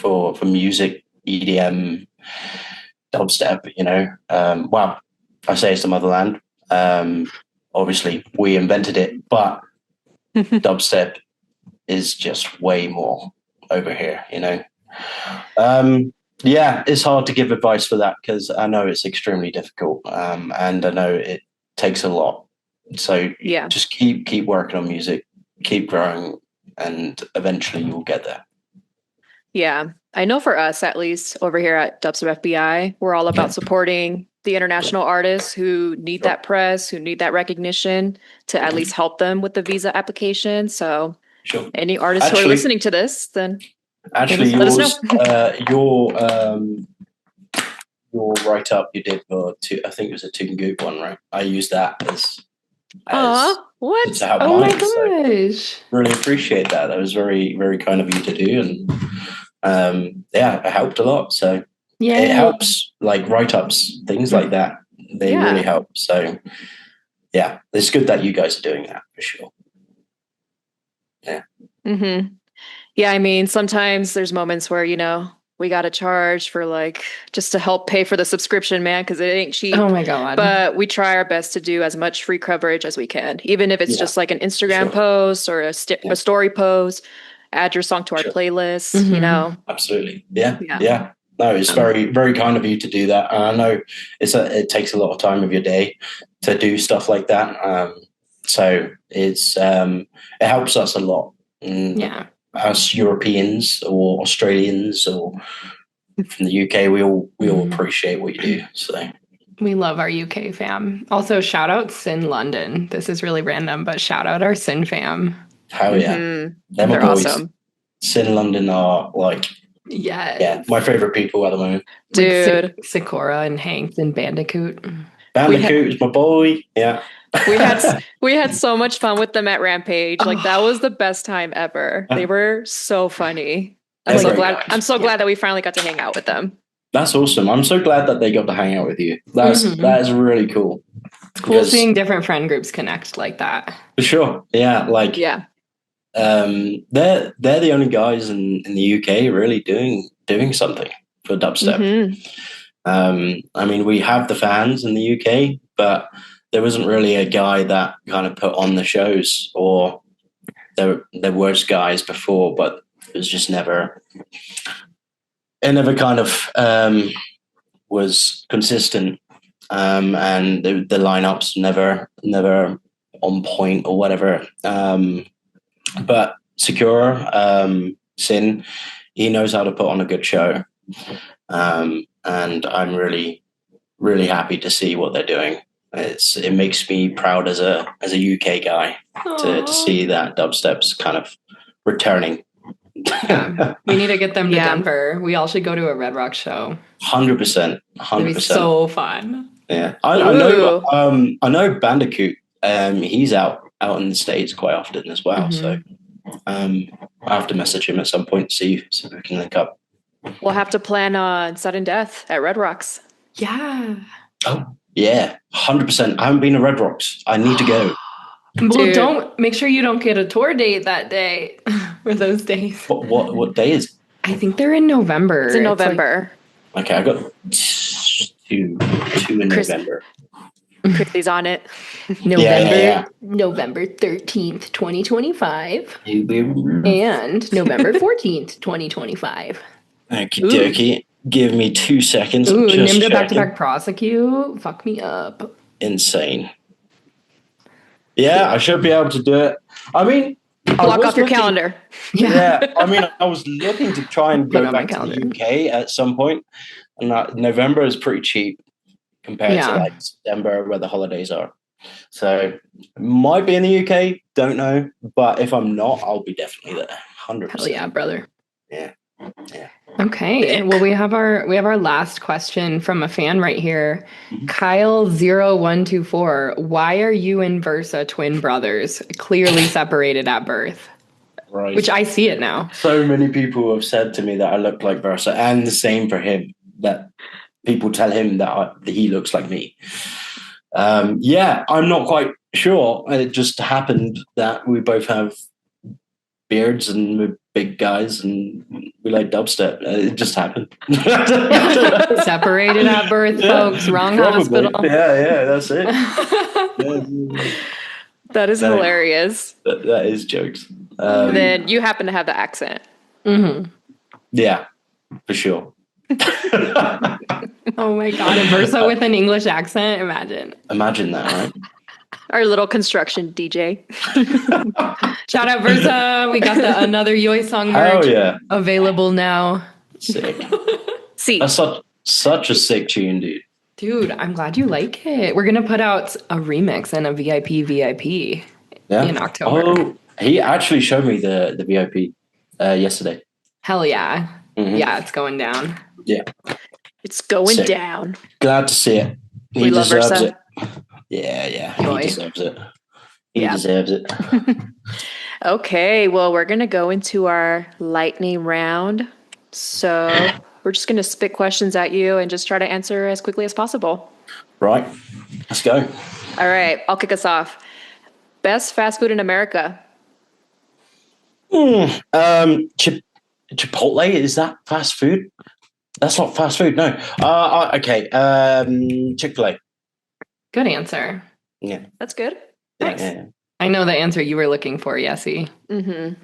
for music, EDM, dubstep, well, I say it's the motherland. Obviously, we invented it, but dubstep is just way more over here, Yeah, it's hard to give advice for that because I know it's extremely difficult, and I know it takes a lot. So just keep working on music, keep growing, and eventually you'll get there. Yeah, I know for us, at least over here at DUBSTEP FBI, we're all about supporting the international artists who need that press, who need that recognition to at least help them with the visa application. So any artists who are listening to this, then actually let us know. Your write-up you did for I think it was a Toon Goop one, right? I used that as what? To help oh mine, my gosh. So really appreciate that. That was very, very kind of you to do. And yeah, it helped a lot. So it helps, like write-ups, things like that. They really help. So yeah, it's good that you guys are doing that for sure. Yeah. Mm-hmm. Yeah, I mean, sometimes there's moments where, we got to charge for just to help pay for the subscription, man, because it ain't cheap. Oh my God. But we try our best to do as much free coverage as we can, even if it's just like an Instagram post or a story post, add your song to our playlist, Absolutely. Yeah. No, it's very, very kind of you to do that. And I know it takes a lot of time of your day to do stuff like that. So it helps us a lot. Us Europeans or Australians or from the UK, we all appreciate what you do. So we love our UK fam. Also, shout out Sin London. This is really random, but shout out our Sin fam. Hell yeah. They're awesome. Sin London are my favorite people at the moment. Dude. Like Sakura and Hank and Bandicoot. Bandicoot is my boy. Yeah. we had so much fun with them at Rampage. That was the best time ever. They were so funny. I'm so glad that we finally got to hang out with them. That's awesome. I'm so glad that they got to hang out with you. That is really cool. It's cool seeing different friend groups connect like that. For sure. Yeah. They're the only guys in the UK really doing something for dubstep. I mean, we have the fans in the UK, but there wasn't really a guy that kind of put on the shows, or there was guys before, but it was just never kind of was consistent, and the lineups never on point or whatever. But Secure, Sin, he knows how to put on a good show, and I'm really, really happy to see what they're doing. It makes me proud as a UK guy to see that dubstep's kind of returning. Yeah, we need to get them to Denver. We all should go to a Red Rock show. 100%. It'd be so fun. Yeah, I know Bandicoot. He's out in the States quite often as well. So I have to message him at some point to see if we can link up. We'll have to plan on sudden death at Red Rocks. Yeah. Oh. Yeah, 100%. I haven't been to Red Rocks. I need to go. Well, make sure you don't get a tour date that day or those days. What day is? I think they're in November. It's in November. Okay, I got two in November. Chrissy's on it. November 13th, 2025. And November 14th, 2025. Okie dokie. Give me 2 seconds. Ooh, Nimda back-to-back prosecute. Fuck me up. Insane. Yeah, I should be able to do it. I mean, block off your calendar. Yeah, I mean, I was looking to try and go back to the UK at some point, and November is pretty cheap compared to like September where the holidays are. So might be in the UK, don't know. But if I'm not, I'll be definitely there. 100%. Hell yeah, brother. Yeah. Okay. Well, we have our last question from a fan right here. Kyle0124. Why are you and Versa twin brothers, clearly separated at birth? Right. Which I see it now. So many people have said to me that I look like Versa, and the same for him, that people tell him that he looks like me. Yeah, I'm not quite sure. It just happened that we both have beards and we're big guys and we like dubstep. It just happened. Separated at birth, folks. Wrong Probably. hospital. Yeah, that's it. That is hilarious. That is jokes. Then you happen to have the accent. Mm-hmm. Yeah, for sure. Oh my God, a Versa with an English accent. Imagine that, right? Our little construction DJ. Shout out Versa. We got the Another Yoi song merch available now. Sick. See. That's such a sick tune, dude. Dude, I'm glad you like it. We're going to put out a remix and a VIP in October. Oh, he actually showed me the VIP yesterday. Hell yeah. Mm-hmm. Yeah, it's going down. Yeah. It's going down. Glad to see it. We love deserves Versa. it. Yeah. Joy. He deserves it. He deserves it. Okay, well, we're going to go into our lightning round. So we're just going to spit questions at you and just try to answer as quickly as possible. Right. Let's go. All right, I'll kick us off. Best fast food in America? Chipotle, is that fast food? That's not fast food, no. Okay. Chick-fil-A. Good answer. Yeah. That's good. Thanks. Yeah. I know the answer you were looking for, Yessie. Mm-hmm.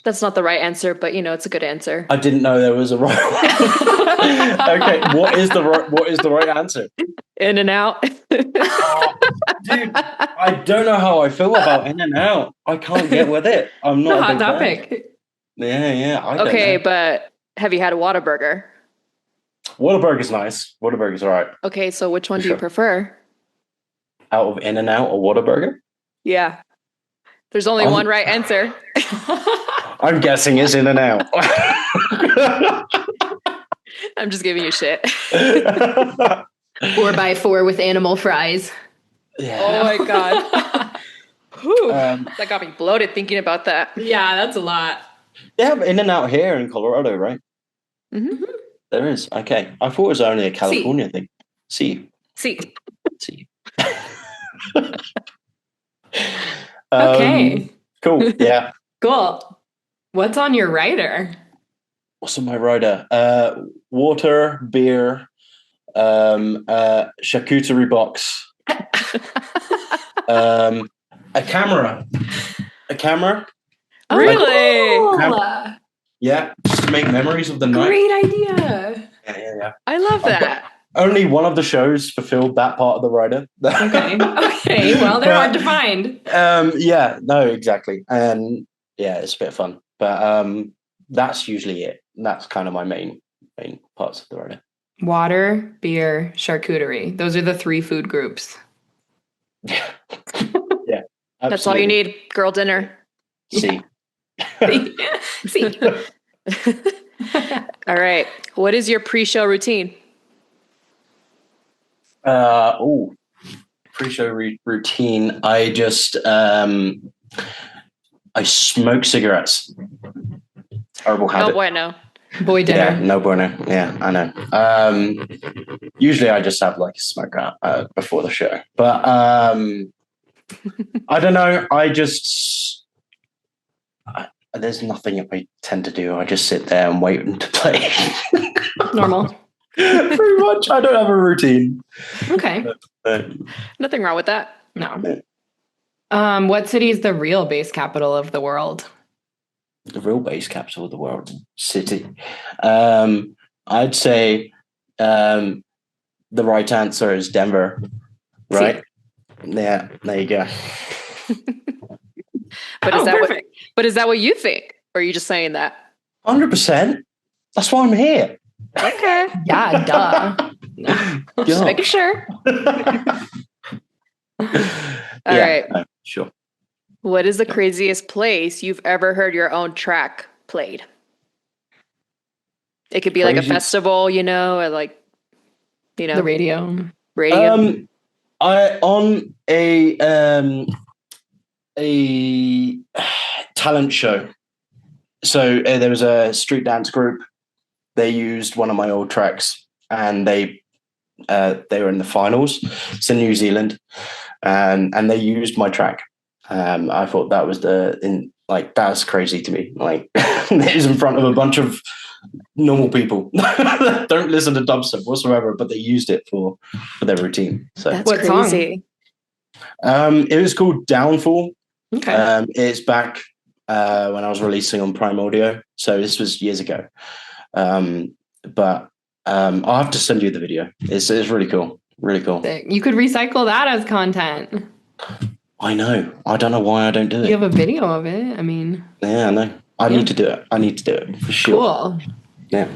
That's not the right answer, but it's a good answer. I didn't know there was a right one. Okay, what is the right answer? In-N-Out. Dude, I don't know how I feel about In-N-Out. I can't get with it. I'm not a hot topic. Fan. Yeah. Okay, but have you had a Whataburger? Whataburger's nice. Whataburger's all right. Okay, so which one do you prefer? Out of In-N-Out or Whataburger? Yeah. There's only one right answer. I'm guessing it's In-N-Out. I'm just giving you shit. 4x4 with animal fries. Yeah. Oh my God. That got me bloated thinking about that. Yeah, that's a lot. They have In-N-Out here in Colorado, right? Mm-hmm. There is. Okay. I thought it was only a California thing. See. Okay. Cool. Yeah. Cool. What's on your rider? What's on my rider? Water, beer, charcuterie box, a camera. Really? Yeah, just to make memories of the night. Great idea. Yeah. I love that. Only one of the shows fulfilled that part of the rider. Okay. Well, they're hard to find. Yeah, no, exactly. And yeah, it's a bit of fun. But that's usually it. That's kind of my main parts of the rider. Water, beer, charcuterie. Those are the 3 food groups. Yeah. Yeah. That's all you need. Girl dinner. See. See. All right. What is your pre-show routine? Pre-show routine. I just I smoke cigarettes. Horrible habit. No bueno. Boy dinner. Yeah, no bueno. Yeah, I know. Usually I just have like a smoke out before the show, but I don't know. There's nothing I tend to do. I just sit there and wait to play. Normal. Pretty much. I don't have a routine. Okay. Nothing wrong with that. No. What city is the real base capital of the world? The real base capital of the world, city. I'd say the right answer is Denver. Right? Yeah, there you go. But is that what you think? Or are you just saying that? 100%. That's why I'm here. Okay. Yeah, duh. Just making sure. All right. Sure. What is the craziest place you've ever heard your own track played? It could be like a festival, you know, or like, you know, The radio. I on a talent show. So there was a street dance group. They used one of my old tracks, and they were in the finals. It's in New Zealand, and they used my track. I thought that was that's crazy to me. Like it was in front of a bunch of normal people that don't listen to dubstep whatsoever, but they used it for their routine. So that's crazy. It was called Downfall. Okay. It's back when I was releasing on Prime Audio, so this was years ago. But I'll have to send you the video. It's really cool. Really cool. You could recycle that as content. I know. I don't know why I don't do it. You have a video of it. I mean. Yeah, I know. I need to do it. I need to do it for sure. Cool. Yeah.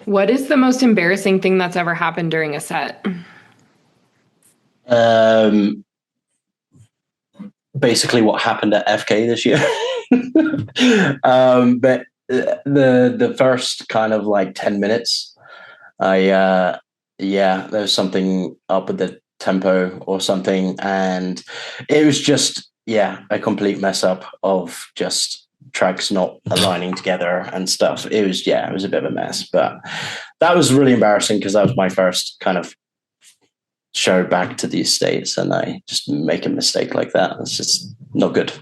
What is the most embarrassing thing that's ever happened during a set? Basically what happened at FK this year. But the first kind of like 10 minutes, there was something up with the tempo or something, and it was just a complete mess up of just tracks not aligning together and stuff. It was a bit of a mess, but that was really embarrassing because that was my first kind of show back to the States, and I just make a mistake like that. It's just not good.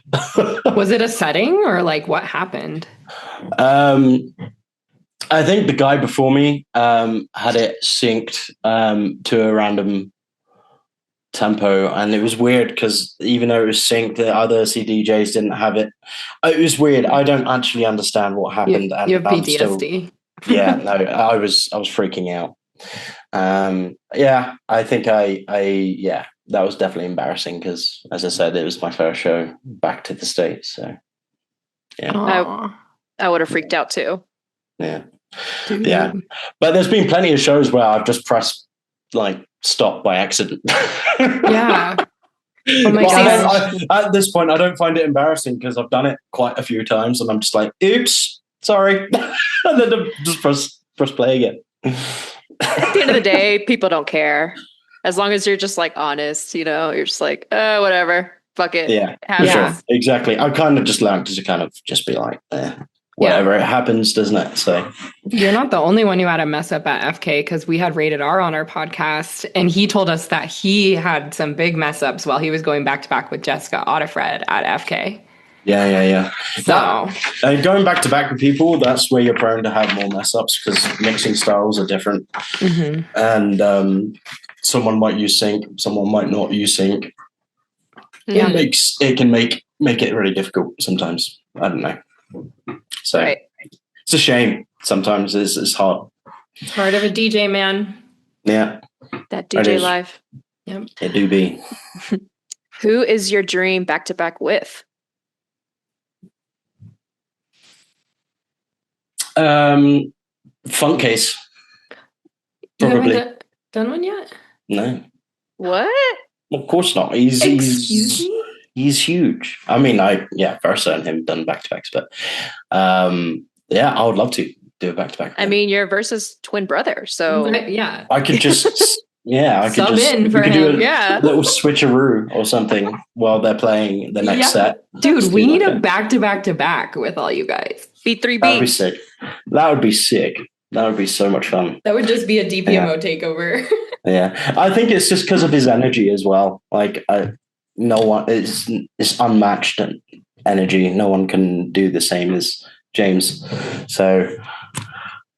Was it a setting or like what happened? I think the guy before me had it synced to a random tempo, and it was weird because even though it was synced, the other CDJs didn't have it. It was weird. I don't actually understand what happened. You have PTSD. No, I was freaking out. I think that was definitely embarrassing because, as I said, it was my first show back to the States. So I would have freaked out too. Yeah. But there's been plenty of shows where I've just pressed like stop by accident. Yeah. Oh my gosh. At this point, I don't find it embarrassing because I've done it quite a few times, and I'm just like, oops, sorry. And then just press play again. At the end of the day, people don't care. As long as you're just like honest, you know, you're just like, whatever, fuck it. Yeah, sure. Exactly. I kind of just learned to kind of just be like, whatever, it happens, doesn't it? So you're not the only one who had a mess up at FK, because we had Rated R on our podcast, and he told us that he had some big mess ups while he was going back to back with Jessica Audifred at FK. Yeah. So going back to back with people, that's where you're prone to have more mess ups because mixing styles are different, and someone might use sync, someone might not use sync. Yeah, It can make it really difficult sometimes. I don't know. So It's a shame. Sometimes it's hard. It's part of a DJ, man. Yeah. That DJ life. Yep. It do be. Who is your dream back to back with? Funk Case. Probably. You haven't done one yet? No. What? Of course not. Excuse me? He's huge. I mean, Versa and him done back-to-backs, but I would love to do a back-to-back. I mean, you're Versa's twin brother, so yeah. I could just sub in for him. Do a little switcheroo or something while they're playing the next set. Dude, we need a back-to-back with all you guys. Beat 3 That would be sick. That would be sick. That would be so much fun. That would just be a DPMO takeover. Yeah, I think it's just because of his energy as well. Like, no one is unmatched energy. No one can do the same as James. So,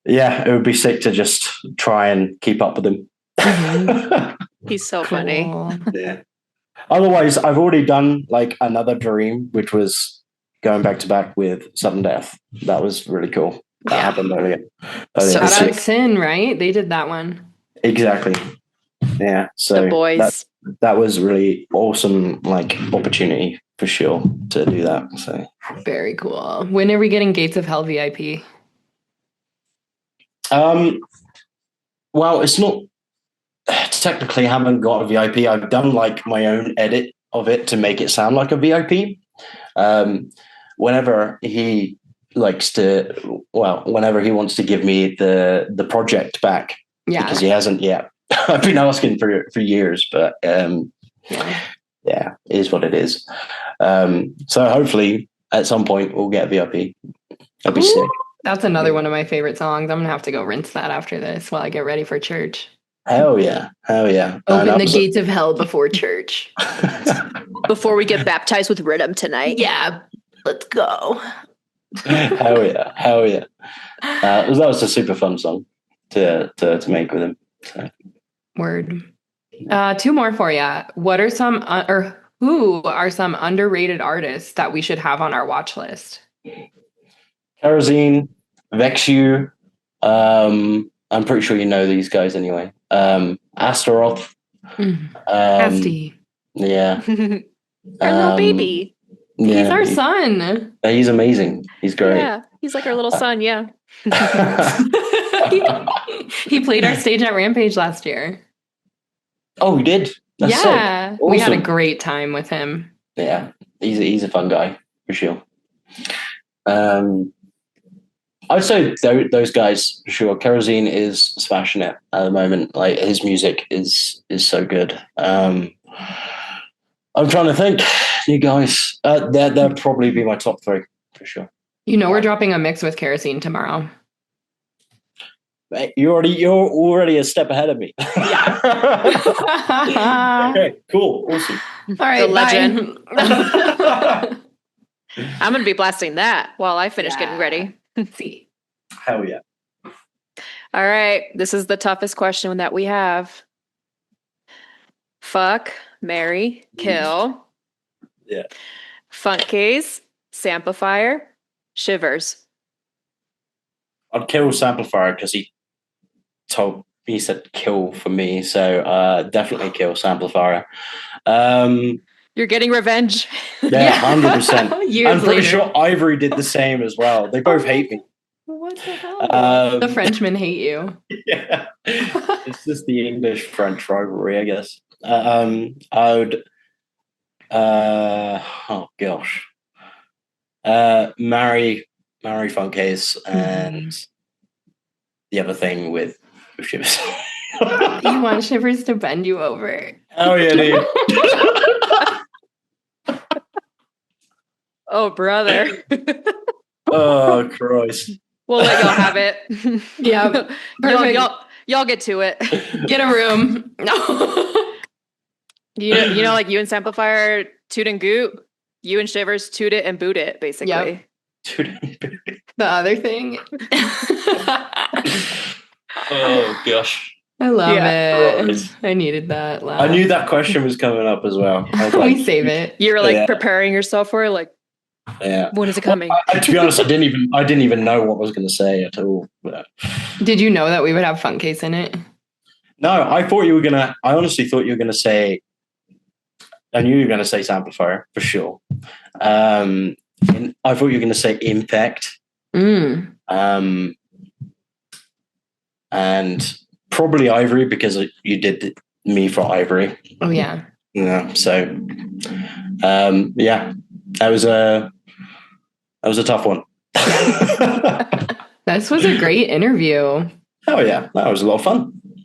it would be sick to just try and keep up with him. He's so funny. Yeah. Otherwise, I've already done like another dream, which was going back to back with Sudden Death. That was really cool. That happened earlier. So out of Sin, right? They did that one. Exactly. Yeah. So the boys. That was really awesome, like opportunity for sure to do that. So very cool. When are we getting Gates of Hell VIP? Well, it's not technically. I haven't got a VIP. I've done like my own edit of it to make it sound like a VIP. Whenever he wants to give me the project back, because he hasn't yet. I've been asking for years, but it is what it is. So hopefully at some point we'll get VIP. That'd be sick. That's another one of my favorite songs. I'm gonna have to go rinse that after this while I get ready for church. Hell yeah. Open the gates of hell before church. Before we get baptized with rhythm tonight. Yeah, let's go. Hell yeah. That was a super fun song to make with him. So. Word. 2 more for you. What are some who are some underrated artists that we should have on our watch list? Kerosene, Vexu. I'm pretty sure you know these guys anyway. Astaroth. Asti. Yeah. Our little baby. He's our son. He's amazing. He's great. Yeah, he's like our little son. Yeah. He played our stage at Rampage last year. Oh, he did? That's sick. Awesome. We had a great time with him. Yeah, he's a fun guy for sure. I'd say those guys for sure. Kerosene is smashing it at the moment. Like his music is so good. I'm trying to think, you guys. They'll probably be my top 3 for sure. We're dropping a mix with Kerosene tomorrow. You're already a step ahead of me. Okay, cool, awesome. All right, the legend. I'm gonna be blasting that while I finish getting ready. See. Hell yeah. All right, this is the toughest question that we have. Fuck, marry, kill. Yeah. Funkcase, Samplifier, Shivers. I'd kill Samplifier because he said kill for me, so definitely kill Samplifier. You're getting revenge. Yeah, 100%. I'm pretty later. sure Ivory did the same as well. They both hate me. What the hell? The Frenchmen hate you. Yeah, it's just the English-French rivalry, I guess. I would. Oh gosh. Marry Funkcase and the other thing with Shivers. You want Shivers to bend you over? Oh yeah, dude. Oh, brother. Oh Christ. We'll let y'all have it. Yeah. Y'all get to it. Get a room. No. You know, like you and Samplifier toot and goot. You and Shivers toot it and boot it, basically. Yep. The other thing. Oh gosh. I love it. Right. I needed that laugh. I knew that question was coming up as well. I was like, we save it. You were like preparing yourself for it, like, yeah. When is it coming? Well, to be honest, I didn't even know what I was going to say at all. But. Did you know that we would have Funkcase in it? No, I honestly thought you were gonna say. I knew you were going to say Samplifier for sure. And I thought you were going to say Impact. And probably Ivory because you did me for Ivory. Oh yeah. Yeah. So, yeah, that was a tough one. This was a great interview. Oh yeah, that was a lot of fun.